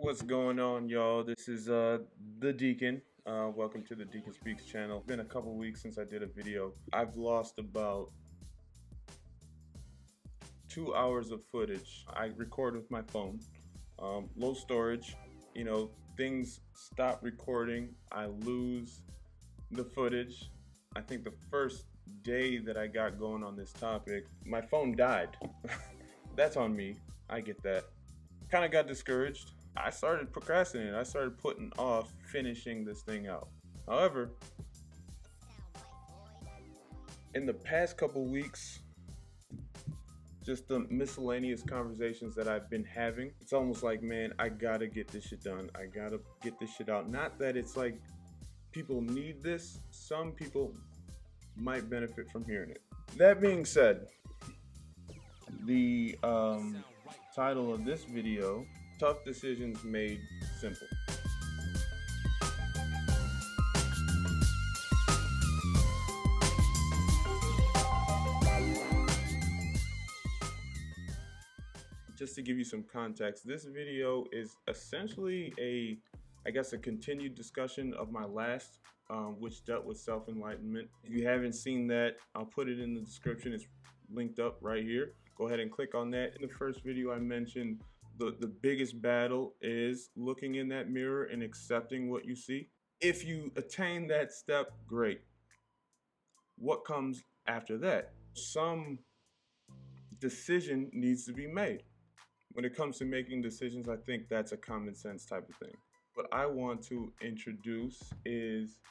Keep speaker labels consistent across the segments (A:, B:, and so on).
A: What's going on, y'all? This is the Deacon. Welcome to the Deacon Speaks channel. It's been a couple weeks since I did a video. I've lost about 2 hours of footage. I record with my phone. Low storage. Things stop recording. I lose the footage. I think the first day that I got going on this topic, my phone died. That's on me. I get that. Kind of got discouraged. I started procrastinating. I started putting off finishing this thing out. However, in the past couple weeks, just the miscellaneous conversations that I've been having, it's almost like, man, I gotta get this shit done. I gotta get this shit out. Not that it's like people need this. Some people might benefit from hearing it. That being said, the title of this video, Tough Decisions Made Simple. Just to give you some context, this video is essentially I guess a continued discussion of my last, which dealt with self-enlightenment. If you haven't seen that, I'll put it in the description. It's linked up right here. Go ahead and click on that. In the first video, I mentioned the biggest battle is looking in that mirror and accepting what you see. If you attain that step, great. What comes after that? Some decision needs to be made. When it comes to making decisions, I think that's a common sense type of thing. What I want to introduce is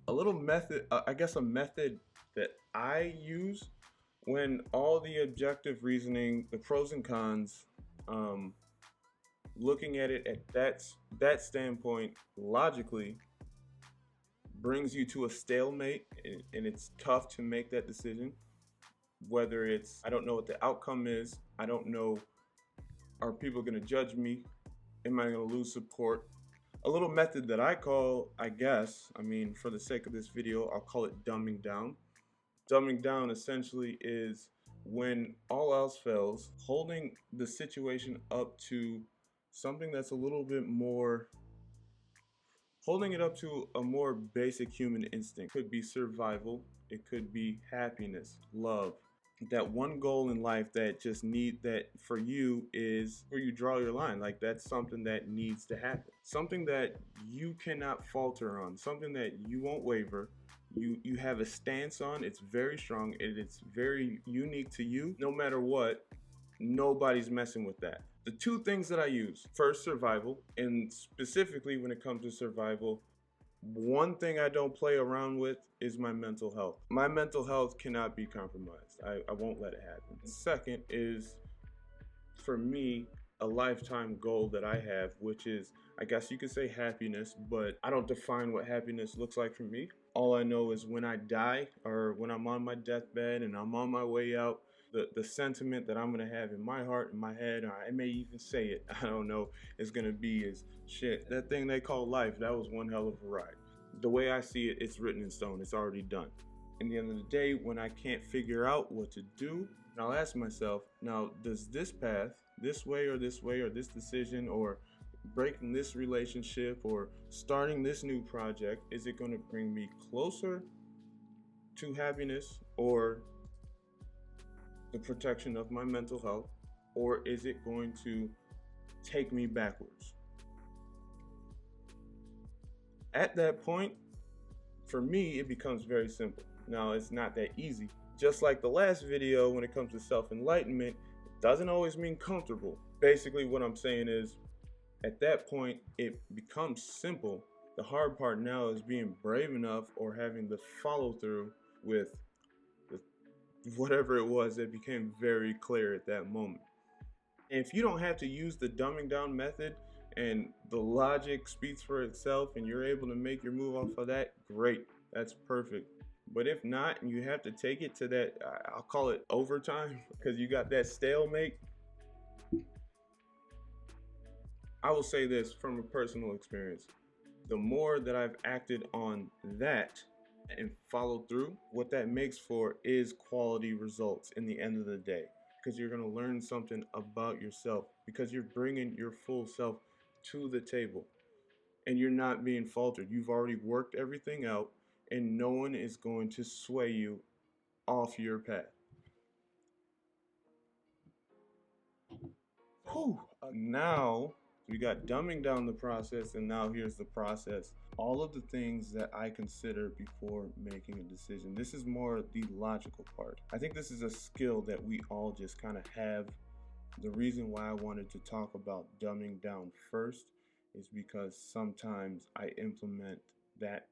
A: a little method, I guess a method that I use when all the objective reasoning, the pros and cons, looking at it at that standpoint logically brings you to a stalemate, and it's tough to make that decision. Whether it's, I don't know what the outcome is, I don't know, are people going to judge me? Am I going to lose support? A little method that I call, I guess, for the sake of this video, I'll call it dumbing down. Dumbing down essentially is when all else fails, holding the situation up to something that's a little bit more, holding it up to a more basic human instinct. It could be survival, it could be happiness, love. That one goal in life that just that for you is where you draw your line. Like, that's something that needs to happen. Something that you cannot falter on. Something that you won't waver. You have a stance on. It's very strong and it's very unique to you. No matter what, nobody's messing with that. The two things that I use, first, survival, and specifically when it comes to survival, one thing I don't play around with is my mental health. My mental health cannot be compromised. I won't let it happen. Second is, for me, a lifetime goal that I have, which is, I guess you could say happiness, but I don't define what happiness looks like for me. All I know is when I die, or when I'm on my deathbed and I'm on my way out, the sentiment that I'm going to have in my heart, in my head, or I may even say it, I don't know, is going to be is, shit, that thing they call life, that was one hell of a ride. The way I see it, it's written in stone. It's already done. In the end of the day, when I can't figure out what to do, I'll ask myself, now, does this path, this way, or this decision, or breaking this relationship, or starting this new project, is it going to bring me closer to happiness, or the protection of my mental health, or is it going to take me backwards? At that point, for me, it becomes very simple. Now, it's not that easy. Just like the last video, when it comes to self-enlightenment, it doesn't always mean comfortable. Basically, what I'm saying is, at that point, it becomes simple. The hard part now is being brave enough, or having the follow through with whatever it was that became very clear at that moment. And if you don't have to use the dumbing down method, and the logic speaks for itself, and you're able to make your move off of that, great, that's perfect. But if not, and you have to take it to that, I'll call it overtime, because you got that stalemate, I will say this from a personal experience. The more that I've acted on that and followed through, what that makes for is quality results in the end of the day. because you're going to learn something about yourself, because you're bringing your full self to the table and you're not being faltered. You've already worked everything out, and no one is going to sway you off your path. Whew. Now we got dumbing down the process, and now here's the process. All of the things that I consider before making a decision. This is more the logical part. I think this is a skill that we all just kind of have. The reason why I wanted to talk about dumbing down first is because sometimes I implement that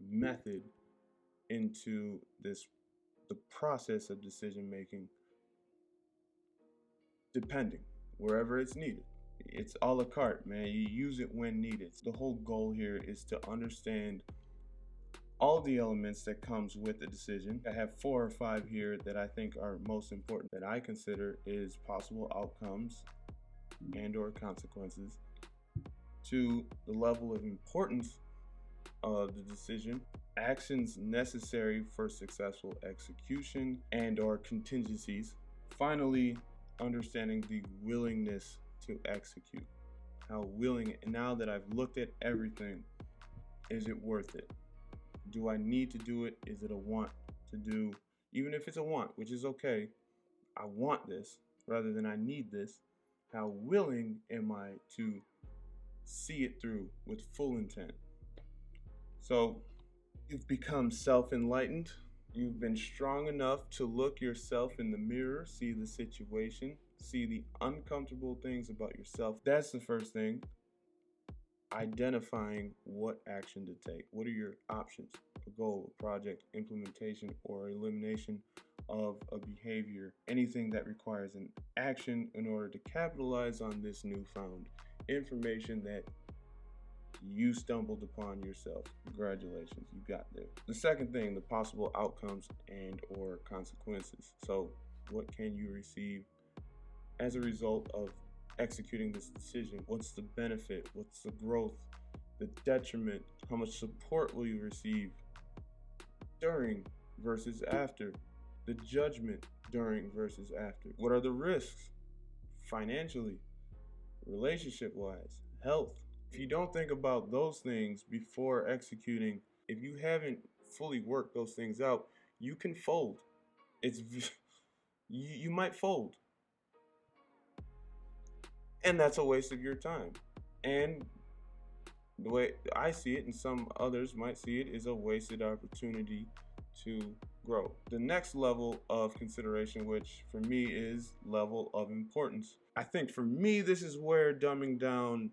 A: method into the process of decision making, depending wherever it's needed. It's a la carte, man. You use it when needed. The whole goal here is to understand all the elements that comes with the decision. I have 4 or 5 here that I think are most important, that I consider is possible outcomes and or consequences, to the level of importance of the decision, actions necessary for successful execution, and or contingencies. Finally, understanding the willingness to execute. How willing, now that I've looked at everything, is it worth it? Do I need to do it? Is it a want to do? Even if it's a want, which is okay, I want this rather than I need this. How willing am I to see it through with full intent? So you've become self-enlightened. You've been strong enough to look yourself in the mirror, see the situation, see the uncomfortable things about yourself. That's the first thing. Identifying what action to take. What are your options? A goal, a project, implementation, or elimination of a behavior. Anything that requires an action in order to capitalize on this newfound information that you stumbled upon yourself. Congratulations, you got there. The second thing, the possible outcomes and or consequences. So what can you receive as a result of executing this decision? What's the benefit? What's the growth? The detriment? How much support will you receive during versus after? The judgment during versus after? What are the risks financially, relationship-wise, health? If you don't think about those things before executing, if you haven't fully worked those things out, you can fold. You might fold. And that's a waste of your time. And the way I see it, and some others might see it, is a wasted opportunity to grow. The next level of consideration, which for me is level of importance. I think for me, this is where dumbing down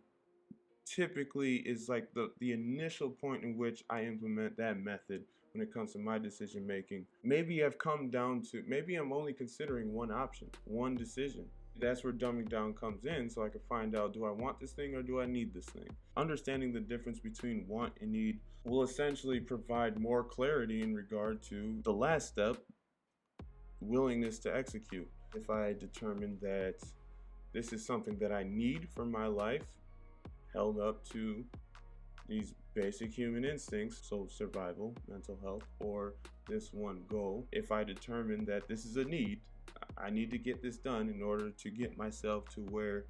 A: typically is like the initial point in which I implement that method when it comes to my decision making. Maybe I've come down to, maybe I'm only considering one option, one decision. That's where dumbing down comes in, so I can find out, do I want this thing or do I need this thing? Understanding the difference between want and need will essentially provide more clarity in regard to the last step, willingness to execute. If I determine that this is something that I need for my life, held up to these basic human instincts, so survival, mental health, or this one goal. If I determine that this is a need, I need to get this done in order to get myself to where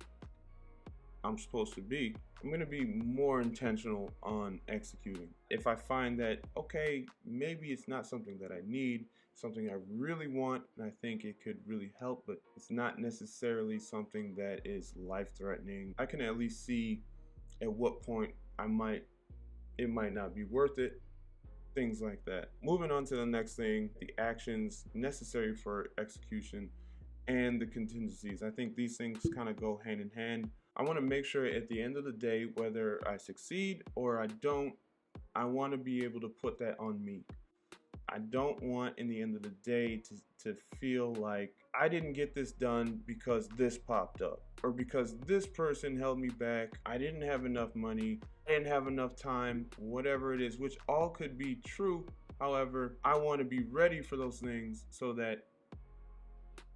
A: I'm supposed to be, I'm going to be more intentional on executing. If I find that, okay, maybe it's not something that I need, something I really want, and I think it could really help, but it's not necessarily something that is life-threatening, I can at least see at what point it might not be worth it, things like that. Moving on to the next thing, the actions necessary for execution and the contingencies. I think these things kind of go hand in hand. I want to make sure at the end of the day, whether I succeed or I don't, I want to be able to put that on me. I don't want in the end of the day to feel like I didn't get this done because this popped up or because this person held me back. I didn't have enough money. I didn't have enough time, whatever it is, which all could be true. However, I want to be ready for those things so that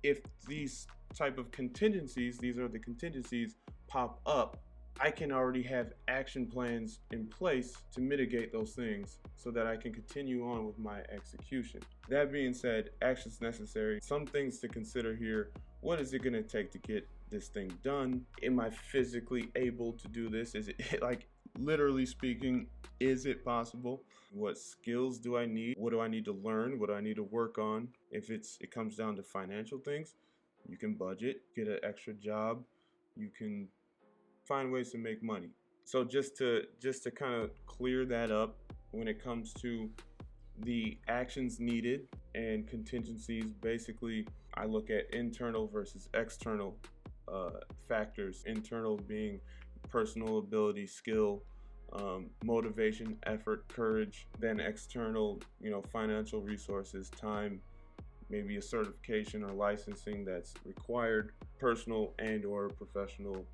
A: if these type of contingencies, these are the contingencies, pop up, I can already have action plans in place to mitigate those things so that I can continue on with my execution. That being said, actions necessary. Some things to consider here. What is it going to take to get this thing done? Am I physically able to do this? Is it like literally speaking, is it possible? What skills do I need? What do I need to learn? What do I need to work on? If it comes down to financial things, you can budget, get an extra job, you can find ways to make money. So just to kind of clear that up when it comes to the actions needed and contingencies, basically I look at internal versus external factors. Internal being personal ability, skill, motivation, effort, courage. Then external, financial resources, time, maybe a certification or licensing that's required, personal and or professional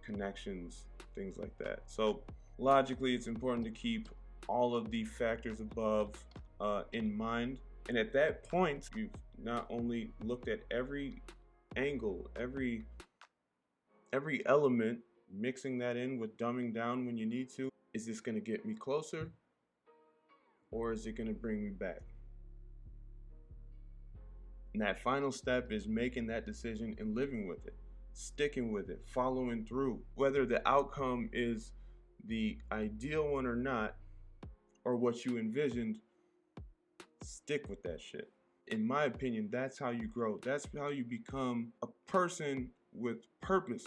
A: connections, things like that. So logically, it's important to keep all of the factors above in mind. And at that point, you've not only looked at every angle, every element, mixing that in with dumbing down when you need to. Is this going to get me closer, or is it going to bring me back? And that final step is making that decision and living with it, sticking with it, following through. Whether the outcome is the ideal one or not, or what you envisioned, stick with that shit. In my opinion, that's how you grow. That's how you become a person with purpose,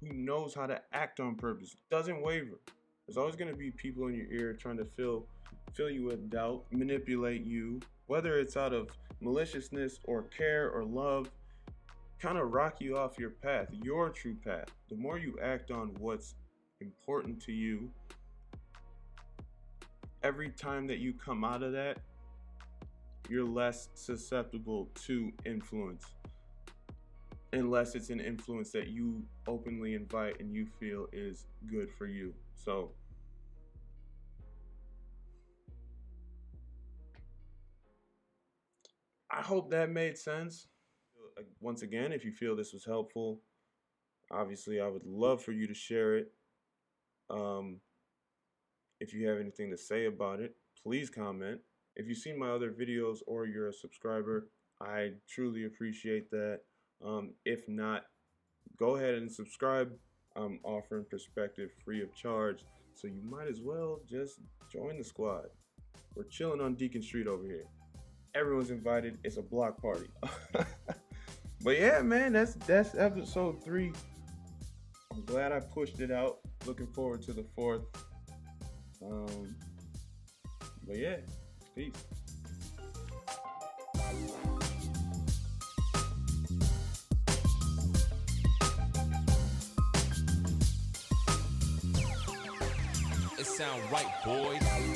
A: who knows how to act on purpose, doesn't waver. There's always going to be people in your ear trying to fill you with doubt, manipulate you, whether it's out of maliciousness or care or love, kind of rock you off your path, your true path. The more you act on what's important to you, every time that you come out of that, you're less susceptible to influence, unless it's an influence that you openly invite and you feel is good for you. So I hope that made sense. Once again, if you feel this was helpful, obviously I would love for you to share it. If you have anything to say about it, please comment. If you've seen my other videos or you're a subscriber, I truly appreciate that. If not, go ahead and subscribe. I'm offering perspective free of charge, so you might as well just join the squad. We're chilling on Deacon Street over here. Everyone's invited. It's a block party. But yeah, man, that's episode 3. I'm glad I pushed it out. Looking forward to the 4th. But yeah, peace.
B: It sound right, boys.